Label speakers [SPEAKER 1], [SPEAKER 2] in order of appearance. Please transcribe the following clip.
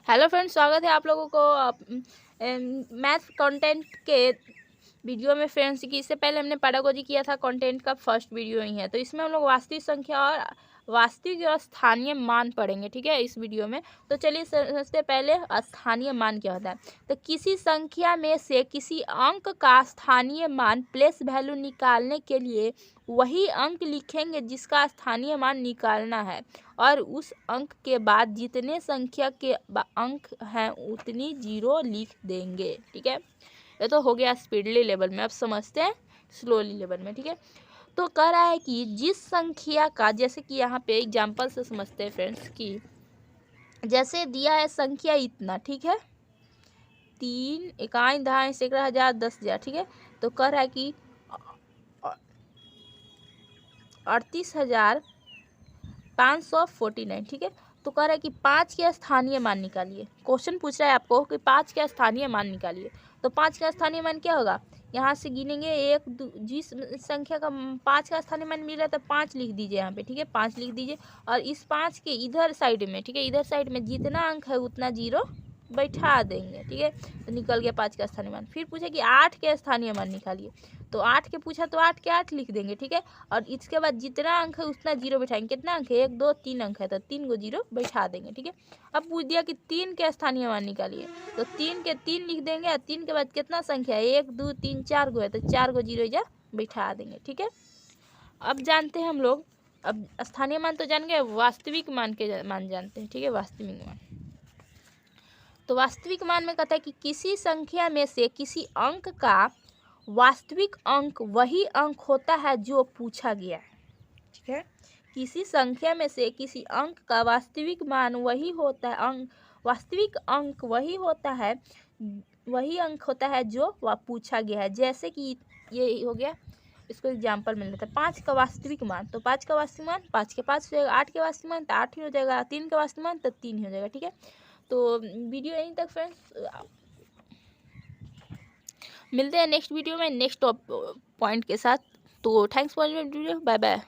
[SPEAKER 1] Hello friends, स्वागत है आप लोगों को मैथ कंटेंट के वीडियो में। फ्रेंड्स की इससे पहले हमने पैडागोजी किया था, कंटेंट का फर्स्ट वीडियो ही है। तो इसमें हम लोग वास्तविक संख्या और वास्तविक और स्थानीय मान पढ़ेंगे, ठीक है, इस वीडियो में। तो चलिए सबसे पहले स्थानीय मान क्या होता है। तो किसी संख्या में से किसी अंक का स्थानीय मान प्लेस वैल्यू निकालने के लिए वही अंक लिखेंगे जिसका स्थानीय मान निकालना है, और उस अंक के बाद जितने संख्या के अंक हैं उतनी जीरो लिख देंगे, ठीक है। ये तो हो गया स्पीडली लेवल में। अब समझते हैं स्लोली लेवल में, ठीक है। तो कह रहा है कि जिस संख्या का, जैसे कि यहाँ पे एग्जांपल से समझते हैं फ्रेंड्स कि जैसे दिया है संख्या इतना, ठीक है, 3 इकाई दहाई सैकड़ा हजार 10,000, ठीक है। तो कह रहा है कि 38,549, ठीक है। तो कह रहा है कि 5 के स्थानीय मान निकालिए। क्वेश्चन पूछ रहा है आपको कि 5 के स्थानीय मान निकालिए। तो 5 का स्थानीय मान क्या होगा, यहाँ से गिनेंगे एक जिस संख्या का 5 का स्थानीय मान मिल रहा है तो 5 लिख दीजिए यहाँ पे, ठीक है, 5 लिख दीजिए। और इस 5 के इधर साइड में, ठीक है, इधर साइड में जितना अंक है उतना जीरो बैठा देंगे, ठीक है। तो निकल गया 5 का स्थानीय मान। फिर पूछे कि 8 के स्थानीय मान निकालिए। तो 8 के पूछा तो 8 के 8 लिख देंगे, ठीक है। और इसके बाद जितना अंक है उतना जीरो बैठाएंगे। कितना अंक है, 1 2 3 अंक है तो 3 को जीरो बैठा देंगे, ठीक है। अब पूछ दिया कि 3 के स्थानीय मान निकालिए। तो 3 के 3 लिख देंगे, और 3 के बाद कितना संख्या है, 1 2 3 4 गो है तो 4 को जीरो इधर बैठा देंगे, ठीक है। अब जानते हैं हम लोग, अब स्थानीय मान तो जान गए, वास्तविक मान के मान जानते हैं, ठीक है। वास्तविक मान, तो वास्तविक मान में कहता है कि किसी संख्या में से किसी अंक का वास्तविक अंक वही अंक होता है जो पूछा गया है, ठीक है। किसी संख्या में से किसी अंक का वास्तविक मान वही होता है, वास्तविक अंक वही अंक होता है जो वह पूछा गया है। जैसे कि ये हो गया, इसको एग्जाम्पल मिल लेता है। 5 का वास्तविक मान, तो 5 का वास्तविक मान 5 के 5 हो जाएगा। 8 के वास्तविक मान तो 8 ही हो जाएगा। 3 का वास्तविक मान तो 3 ही हो जाएगा, ठीक है। तो वीडियो यहीं तक फ्रेंड्स, मिलते हैं नेक्स्ट वीडियो में नेक्स्ट पॉइंट के साथ। तो thanks for video, bye bye.